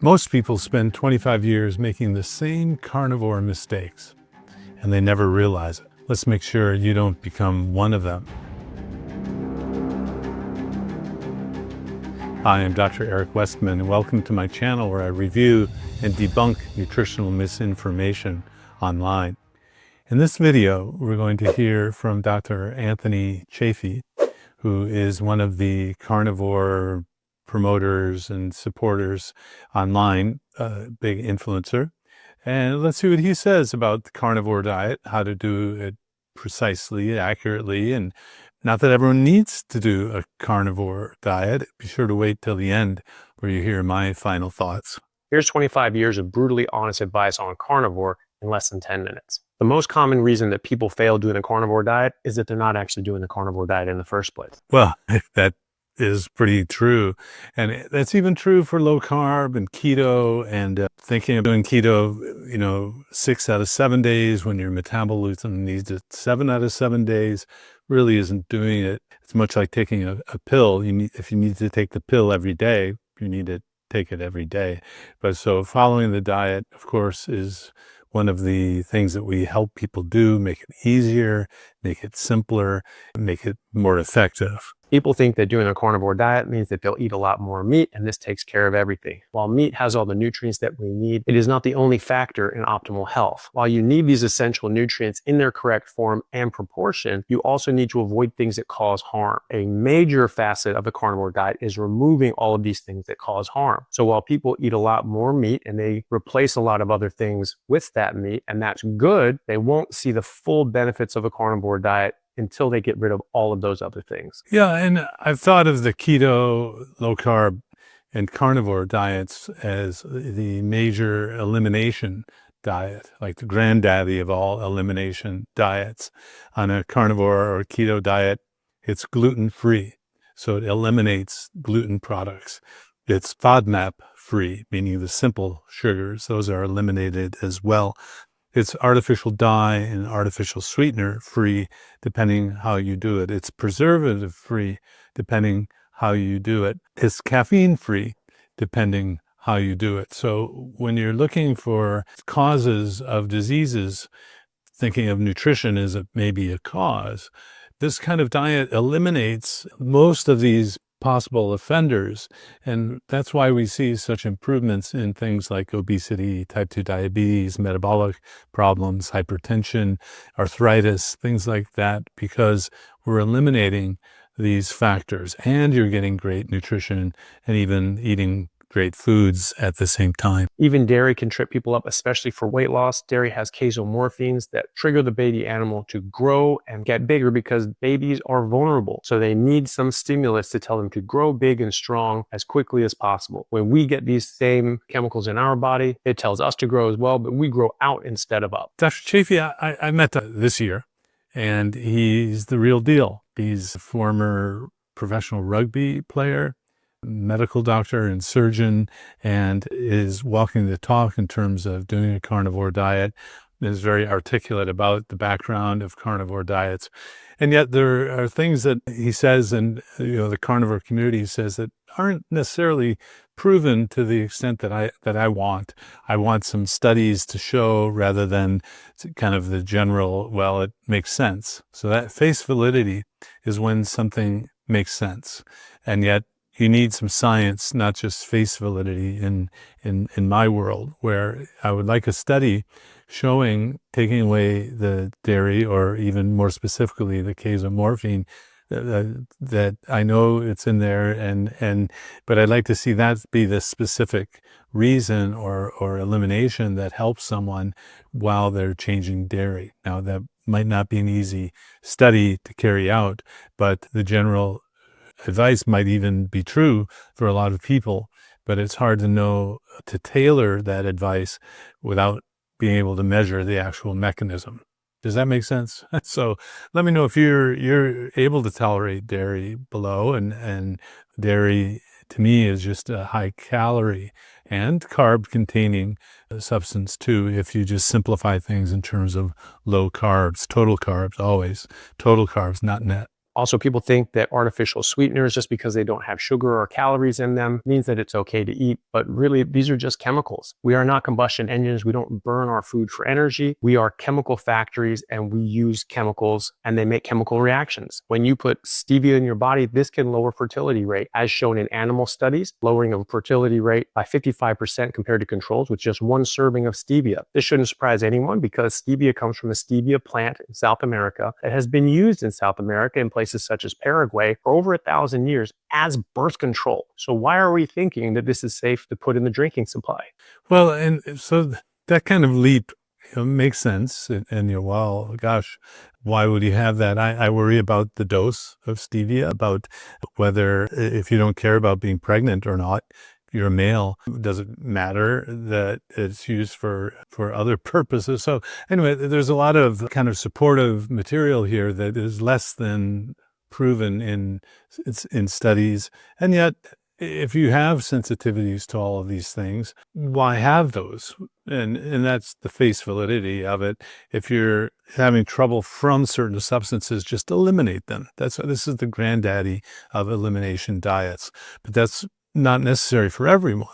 Most people spend 25 years making the same carnivore mistakes, and they never realize it. Let's make sure you don't become one of them. Hi, I'm Dr. Eric Westman, and welcome to my channel where I review and debunk nutritional misinformation online. In this video, we're going to hear from Dr. Anthony Chaffee, who is one of the carnivore promoters and supporters online, a big influencer. And let's see what he says about the carnivore diet, how to do it precisely, accurately, and not that everyone needs to do a carnivore diet. Be sure to wait till the end where you hear my final thoughts. Here's 25 years of brutally honest advice on carnivore in less than 10 minutes. The most common reason that people fail doing a carnivore diet is that they're not actually doing the carnivore diet in the first place. Well, that is pretty true. And that's even true for low carb and keto, and thinking of doing keto, 6 out of 7 days when your metabolism needs it 7 out of 7 days really isn't doing it. It's much like taking a pill. If you need to take the pill every day, you need to take it every day. But so following the diet, of course, is one of the things that we help people do, make it easier, make it simpler, make it more effective. People think that doing a carnivore diet means that they'll eat a lot more meat and this takes care of everything. While meat has all the nutrients that we need, it is not the only factor in optimal health. While you need these essential nutrients in their correct form and proportion, you also need to avoid things that cause harm. A major facet of the carnivore diet is removing all of these things that cause harm. So while people eat a lot more meat and they replace a lot of other things with that meat, and that's good, they won't see the full benefits of a carnivore diet until they get rid of all of those other things. Yeah, and I've thought of the keto, low carb, and carnivore diets as the major elimination diet, like the granddaddy of all elimination diets. On a carnivore or keto diet, it's gluten-free, so it eliminates gluten products. It's FODMAP-free, meaning the simple sugars. Those are eliminated as well. It's artificial dye and artificial sweetener free, depending how you do it. It's preservative free, depending how you do it. It's caffeine free, depending how you do it. So when you're looking for causes of diseases, thinking of nutrition as maybe a cause, this kind of diet eliminates most of these possible offenders. And that's why we see such improvements in things like obesity, type 2 diabetes, metabolic problems, hypertension, arthritis, things like that, because we're eliminating these factors and you're getting great nutrition and even eating great foods at the same time. Even dairy can trip people up, especially for weight loss. Dairy has casomorphins that trigger the baby animal to grow and get bigger because babies are vulnerable. So they need some stimulus to tell them to grow big and strong as quickly as possible. When we get these same chemicals in our body, it tells us to grow as well, but we grow out instead of up. Dr. Chaffee, I met this year, and he's the real deal. He's a former professional rugby player, medical doctor and surgeon, and is walking the talk in terms of doing a carnivore diet, is very articulate about the background of carnivore diets. And yet there are things that he says, and the carnivore community says, that aren't necessarily proven to the extent that I want. I want some studies to show rather than kind of the general, well, it makes sense. So that face validity is when something makes sense. And yet you need some science, not just face validity in my world, where I would like a study showing taking away the dairy, or even more specifically the casomorphine, that I know it's in there, but I'd like to see that be the specific reason or elimination that helps someone while they're changing dairy. Now, that might not be an easy study to carry out, but the general advice might even be true for a lot of people, but it's hard to tailor that advice without being able to measure the actual mechanism. Does that make sense? So let me know if you're able to tolerate dairy below, and dairy to me is just a high calorie and carb containing substance too, if you just simplify things in terms of low carbs, total carbs, always total carbs, not net. Also, people think that artificial sweeteners, just because they don't have sugar or calories in them, means that it's okay to eat. But really, these are just chemicals. We are not combustion engines. We don't burn our food for energy. We are chemical factories, and we use chemicals, and they make chemical reactions. When you put stevia in your body, this can lower fertility rate, as shown in animal studies, lowering of fertility rate by 55% compared to controls with just one serving of stevia. This shouldn't surprise anyone because stevia comes from a stevia plant in South America that has been used in South America in places such as Paraguay for over 1,000 years as birth control. So why are we thinking that this is safe to put in the drinking supply? Well, and so that kind of leap makes sense. And well, gosh, why would you have that? I worry about the dose of stevia, about whether, if you don't care about being pregnant or not, you're a male, does it matter that it's used for other purposes? So anyway, there's a lot of kind of supportive material here that is less than proven in studies. And yet, if you have sensitivities to all of these things, why have those? And that's the face validity of it. If you're having trouble from certain substances, just eliminate them. This is the granddaddy of elimination diets. But that's not necessary for everyone.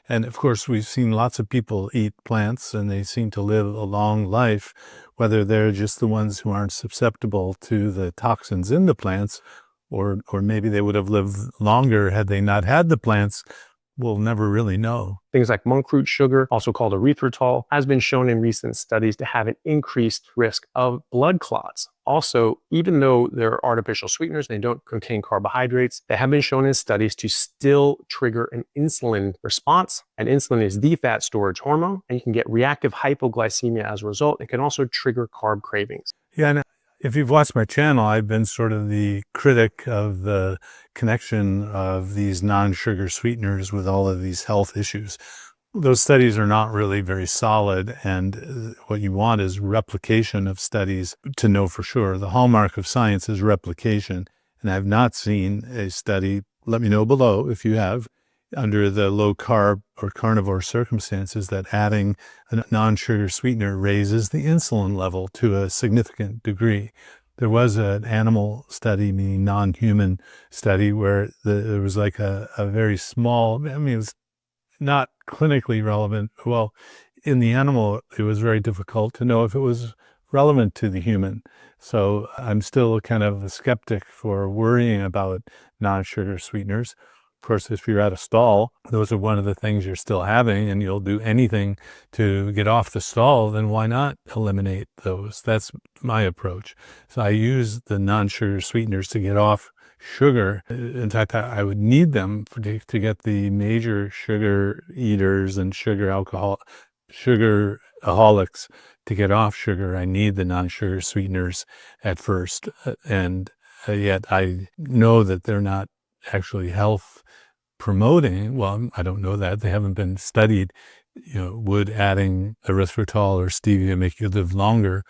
And of course, we've seen lots of people eat plants and they seem to live a long life, whether they're just the ones who aren't susceptible to the toxins in the plants, or maybe they would have lived longer had they not had the plants. We'll never really know. Things like monk root sugar, also called erythritol, has been shown in recent studies to have an increased risk of blood clots. Also, even though they're artificial sweeteners, they don't contain carbohydrates, they have been shown in studies to still trigger an insulin response. And insulin is the fat storage hormone, and you can get reactive hypoglycemia as a result. It can also trigger carb cravings. Yeah, and if you've watched my channel, I've been sort of the critic of the connection of these non-sugar sweeteners with all of these health issues. Those studies are not really very solid, and what you want is replication of studies to know for sure. The hallmark of science is replication, and I've not seen a study, let me know below if you have, under the low-carb or carnivore circumstances, that adding a non-sugar sweetener raises the insulin level to a significant degree. There was an animal study, meaning non-human study, where there was like a very small, I mean, it was not clinically relevant. Well, in the animal, it was very difficult to know if it was relevant to the human. So I'm still kind of a skeptic for worrying about non-sugar sweeteners. Of course, if you're at a stall, those are one of the things you're still having, and you'll do anything to get off the stall, then why not eliminate those? That's my approach. So I use the non-sugar sweeteners to get off sugar. In fact, I would need them to get the major sugar eaters and sugaraholics to get off sugar. I need the non-sugar sweeteners at first, and yet I know that they're not actually health promoting. Well, I don't know that. They haven't been studied. Would adding erythritol or stevia make you live longer?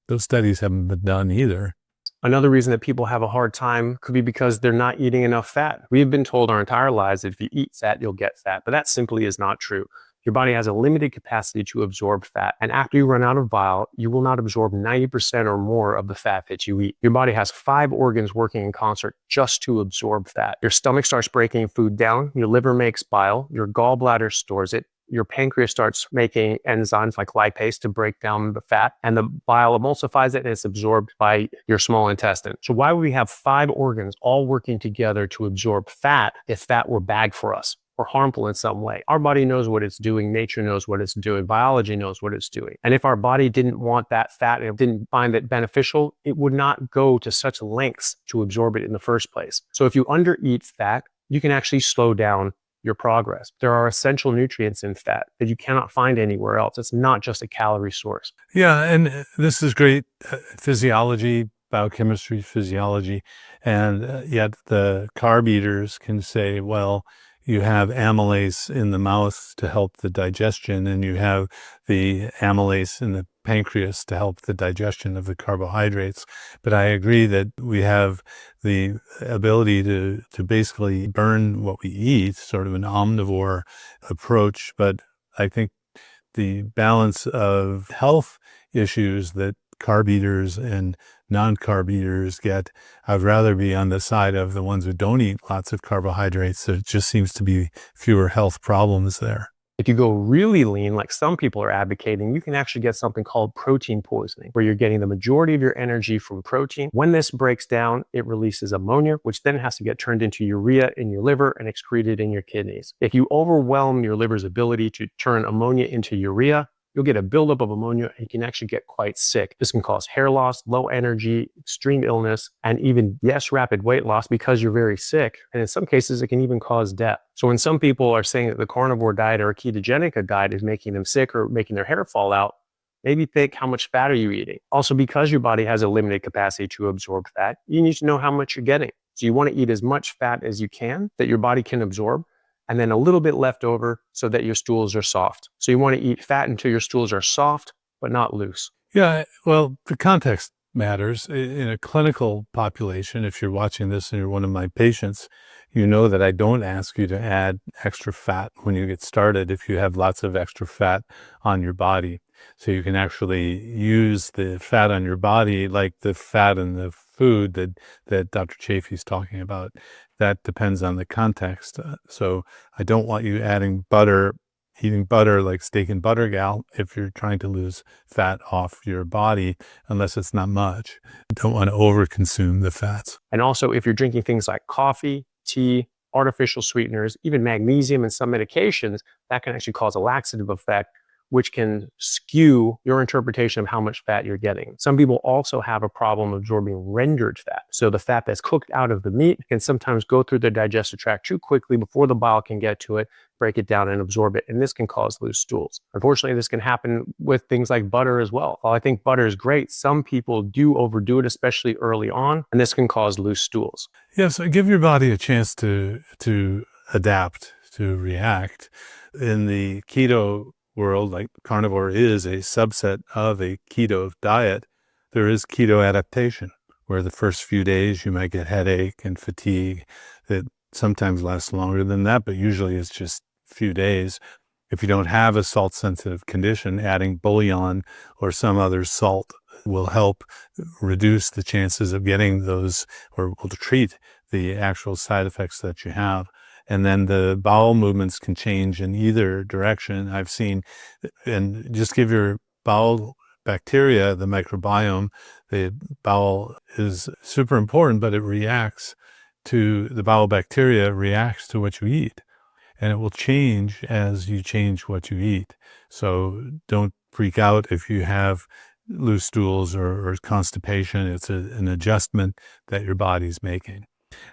Those studies haven't been done either. Another reason that people have a hard time could be because they're not eating enough fat. We've been told our entire lives that if you eat fat, you'll get fat, but that simply is not true. Your body has a limited capacity to absorb fat, and after you run out of bile, you will not absorb 90% or more of the fat that you eat. Your body has 5 organs working in concert just to absorb fat. Your stomach starts breaking food down, your liver makes bile, your gallbladder stores it, your pancreas starts making enzymes like lipase to break down the fat, and the bile emulsifies it and it's absorbed by your small intestine. So why would we have 5 organs all working together to absorb fat if fat were bad for us or harmful in some way? Our body knows what it's doing, nature knows what it's doing, biology knows what it's doing. And if our body didn't want that fat and it didn't find it beneficial, it would not go to such lengths to absorb it in the first place. So if you undereat fat, you can actually slow down your progress. There are essential nutrients in fat that you cannot find anywhere else. It's not just a calorie source. Yeah, and this is great physiology, biochemistry, physiology, and yet the carb eaters can say, well, you have amylase in the mouth to help the digestion, and you have the amylase in the pancreas to help the digestion of the carbohydrates. But I agree that we have the ability to basically burn what we eat, sort of an omnivore approach. But I think the balance of health issues that carb eaters and non-carb eaters get. I'd rather be on the side of the ones who don't eat lots of carbohydrates. There just seems to be fewer health problems there. If you go really lean, like some people are advocating, you can actually get something called protein poisoning, where you're getting the majority of your energy from protein. When this breaks down, it releases ammonia, which then has to get turned into urea in your liver and excreted in your kidneys. If you overwhelm your liver's ability to turn ammonia into urea, you'll get a buildup of ammonia and you can actually get quite sick. This can cause hair loss, low energy, extreme illness, and even, yes, rapid weight loss because you're very sick. And in some cases, it can even cause death. So when some people are saying that the carnivore diet or a ketogenic diet is making them sick or making their hair fall out, maybe think, how much fat are you eating? Also, because your body has a limited capacity to absorb fat, you need to know how much you're getting. So you want to eat as much fat as you can that your body can absorb, and then a little bit left over so that your stools are soft. So you want to eat fat until your stools are soft, but not loose. Yeah, well, the context matters. In a clinical population, if you're watching this and you're one of my patients, you know that I don't ask you to add extra fat when you get started if you have lots of extra fat on your body. So you can actually use the fat on your body like the fat in the food that Dr. Chaffee's talking about. That depends on the context. So I don't want you adding butter, eating butter like steak and butter gal if you're trying to lose fat off your body, unless it's not much. You don't want to overconsume the fats. And also, if you're drinking things like coffee, tea, artificial sweeteners, even magnesium and some medications, that can actually cause a laxative effect, which can skew your interpretation of how much fat you're getting. Some people also have a problem absorbing rendered fat. So the fat that's cooked out of the meat can sometimes go through the digestive tract too quickly before the bile can get to it, break it down and absorb it. And this can cause loose stools. Unfortunately, this can happen with things like butter as well. While I think butter is great, some people do overdo it, especially early on, and this can cause loose stools. Yes, give your body a chance to adapt, to react. In the keto world, like carnivore is a subset of a keto diet, there is keto adaptation, where the first few days you might get headache and fatigue that sometimes lasts longer than that, but usually it's just a few days. If you don't have a salt-sensitive condition, adding bouillon or some other salt will help reduce the chances of getting those, or will treat the actual side effects that you have. And then the bowel movements can change in either direction. I've seen, and just give your bowel bacteria, the microbiome, the bowel is super important, but it reacts to, the bowel bacteria reacts to what you eat. And it will change as you change what you eat. So don't freak out if you have loose stools or constipation. It's an adjustment that your body's making.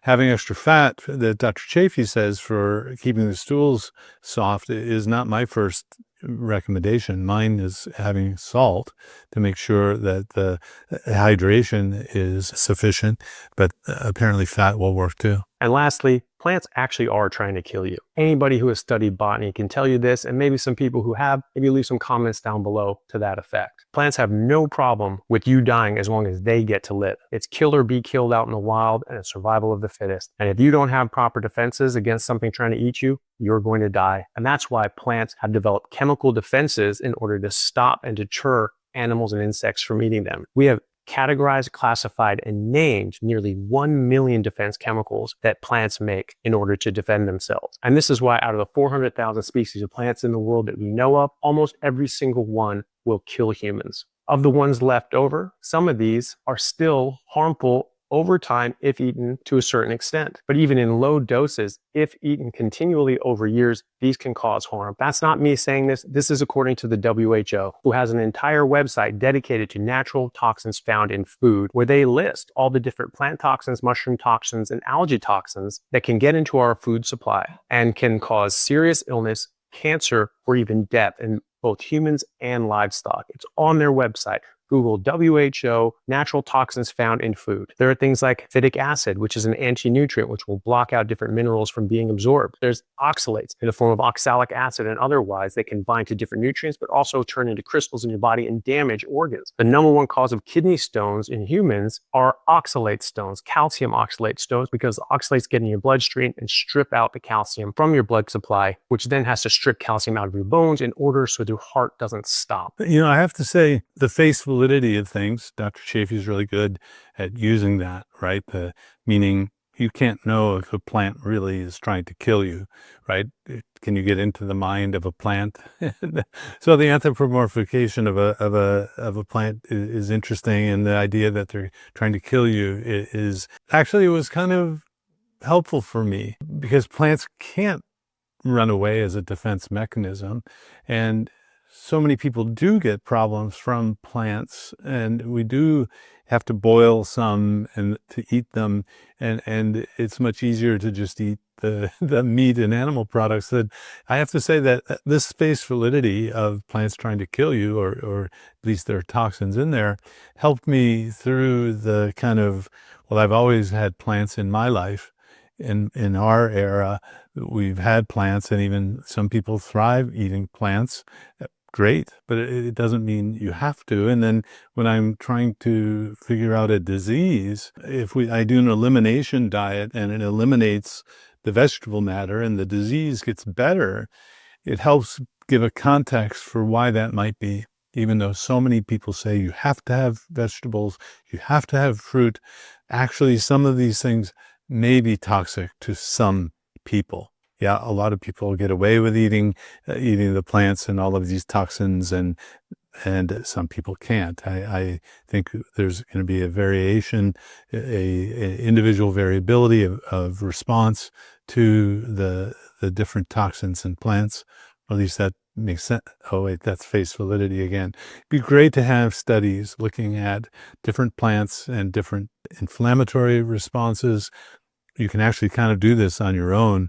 Having extra fat that Dr. Chaffee says for keeping the stools soft is not my first recommendation. Mine is having salt to make sure that the hydration is sufficient, but apparently fat will work too. And lastly, plants actually are trying to kill you. Anybody who has studied botany can tell you this, and maybe some people who have, maybe leave some comments down below to that effect. Plants have no problem with you dying as long as they get to live. It's kill or be killed out in the wild, and it's survival of the fittest. And if you don't have proper defenses against something trying to eat you, you're going to die. And that's why plants have developed chemical defenses in order to stop and deter animals and insects from eating them. We have categorized, classified, and named nearly 1 million defense chemicals that plants make in order to defend themselves. And this is why out of the 400,000 species of plants in the world that we know of, almost every single one will kill humans. Of the ones left over, some of these are still harmful over time if eaten to a certain extent. But even in low doses, if eaten continually over years, these can cause harm. That's not me saying this. This is according to the WHO, who has an entire website dedicated to natural toxins found in food, where they list all the different plant toxins, mushroom toxins, and algae toxins that can get into our food supply and can cause serious illness, cancer, or even death in both humans and livestock. It's on their website. Google WHO, natural toxins found in food. There are things like phytic acid, which is an anti-nutrient, which will block out different minerals from being absorbed. There's oxalates in the form of oxalic acid and otherwise that can bind to different nutrients, but also turn into crystals in your body and damage organs. The number one cause of kidney stones in humans are oxalate stones, calcium oxalate stones, because the oxalates get in your bloodstream and strip out the calcium from your blood supply, which then has to strip calcium out of your bones in order so your heart doesn't stop. You know, I have to say, the face will validity of things. Dr. Chaffee is really good at using that, right? Meaning you can't know if a plant really is trying to kill you, right? Can you get into the mind of a plant? So the anthropomorphication of a plant is interesting, and the idea that they're trying to kill you is actually, it was kind of helpful for me, because plants can't run away as a defense mechanism. And so many people do get problems from plants, and we do have to boil some and to eat them. And it's much easier to just eat the meat and animal products. That I have to say that this space validity of plants trying to kill you, or at least there are toxins in there, helped me through the kind of, well, I've always had plants in my life. In our era, we've had plants, and even some people thrive eating plants. Great, but it doesn't mean you have to. And then when I'm trying to figure out a disease, if I do an elimination diet and it eliminates the vegetable matter and the disease gets better, it helps give a context for why that might be. Even though so many people say you have to have vegetables, you have to have fruit, actually some of these things may be toxic to some people. Yeah, a lot of people get away with eating the plants and all of these toxins, and some people can't. I think there's going to be a variation, a individual variability of response to the different toxins in plants. Or at least that makes sense. Oh wait, that's face validity again. It'd be great to have studies looking at different plants and different inflammatory responses. You can actually kind of do this on your own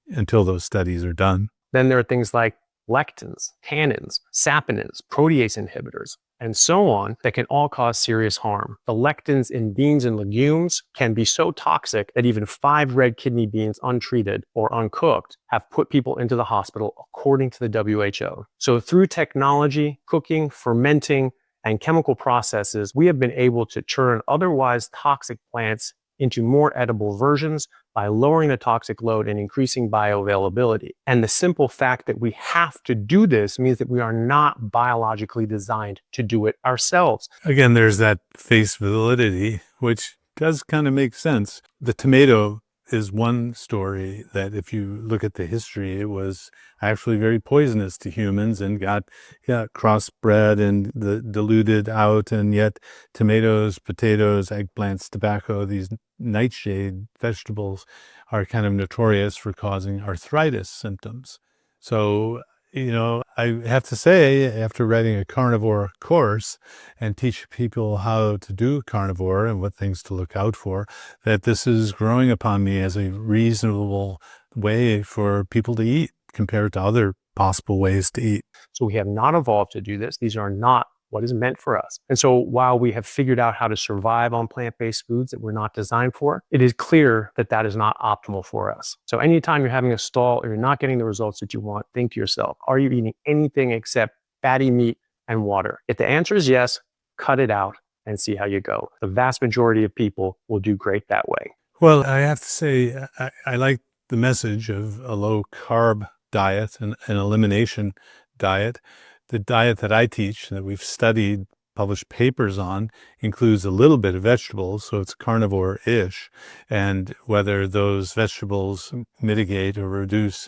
until those studies are done. Then there are things like lectins, tannins, saponins, protease inhibitors, and so on, that can all cause serious harm. The lectins in beans and legumes can be so toxic that even 5 red kidney beans untreated or uncooked have put people into the hospital, according to the WHO. So through technology, cooking, fermenting, and chemical processes, we have been able to turn otherwise toxic plants into more edible versions by lowering the toxic load and increasing bioavailability. And the simple fact that we have to do this means that we are not biologically designed to do it ourselves. Again, there's that face validity, which does kind of make sense. The tomato is one story that, if you look at the history, it was actually very poisonous to humans and got crossbred and diluted out. And yet tomatoes, potatoes, eggplants, tobacco, these nightshade vegetables are kind of notorious for causing arthritis symptoms. So, I have to say, after writing a carnivore course and teach people how to do carnivore and what things to look out for, that this is growing upon me as a reasonable way for people to eat compared to other possible ways to eat. So we have not evolved to do this. These are not what is meant for us. And so while we have figured out how to survive on plant-based foods that we're not designed for, it is clear that that is not optimal for us. So anytime you're having a stall or you're not getting the results that you want, think to yourself, are you eating anything except fatty meat and water? If the answer is yes, cut it out and see how you go. The vast majority of people will do great that way. Well, I have to say, I like the message of a low-carb diet and an elimination diet. The diet that I teach, that we've studied, published papers on, includes a little bit of vegetables, so it's carnivore-ish. And whether those vegetables mitigate or reduce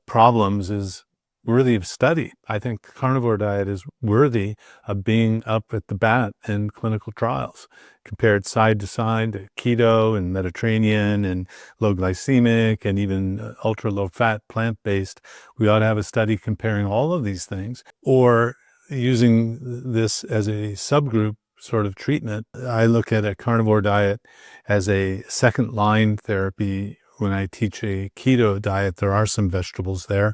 problems is worthy of study. I think the carnivore diet is worthy of being up at the bat in clinical trials, compared side to side to keto and Mediterranean and low glycemic and even ultra low fat plant-based. We ought to have a study comparing all of these things, or using this as a subgroup sort of treatment. I look at a carnivore diet as a second line therapy. When I teach a keto diet, there are some vegetables there.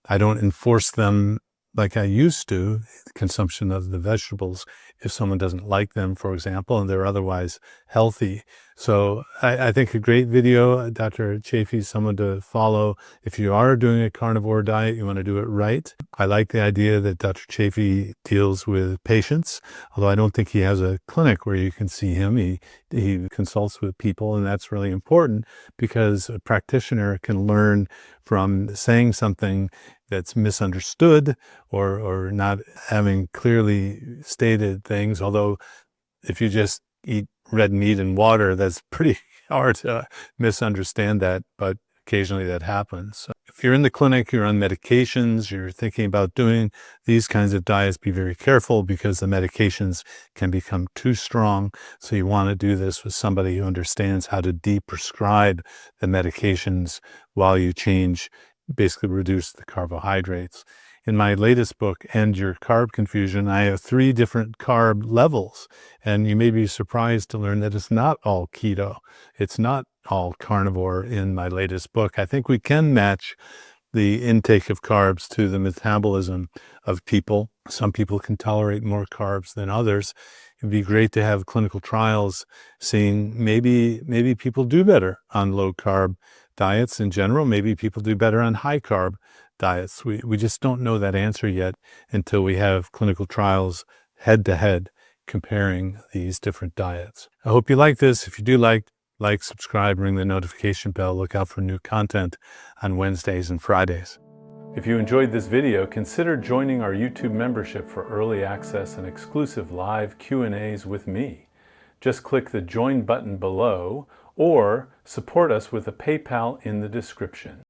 I don't enforce them like I used to, the consumption of the vegetables, if someone doesn't like them, for example, and they're otherwise healthy. So I think a great video, Dr. Chaffee, someone to follow. If you are doing a carnivore diet, you want to do it right. I like the idea that Dr. Chaffee deals with patients, although I don't think he has a clinic where you can see him. He consults with people, and that's really important, because a practitioner can learn from saying something that's misunderstood or not having clearly stated things. Although if you just eat red meat and water, that's pretty hard to misunderstand that, but occasionally that happens. So if you're in the clinic, you're on medications, you're thinking about doing these kinds of diets, be very careful because the medications can become too strong. So you want to do this with somebody who understands how to de-prescribe the medications while you change, basically reduce the carbohydrates. In my latest book, End Your Carb Confusion, I have 3 different carb levels. And you may be surprised to learn that it's not all keto. It's not all carnivore in my latest book. I think we can match the intake of carbs to the metabolism of people. Some people can tolerate more carbs than others. It'd be great to have clinical trials seeing maybe people do better on low carb diets in general. Maybe people do better on high carb diets. We just don't know that answer yet until we have clinical trials head to head comparing these different diets. I hope you like this. If you do like, subscribe, ring the notification bell, look out for new content on Wednesdays and Fridays. If you enjoyed this video, consider joining our YouTube membership for early access and exclusive live Q&As with me. Just click the join button below or support us with a PayPal in the description.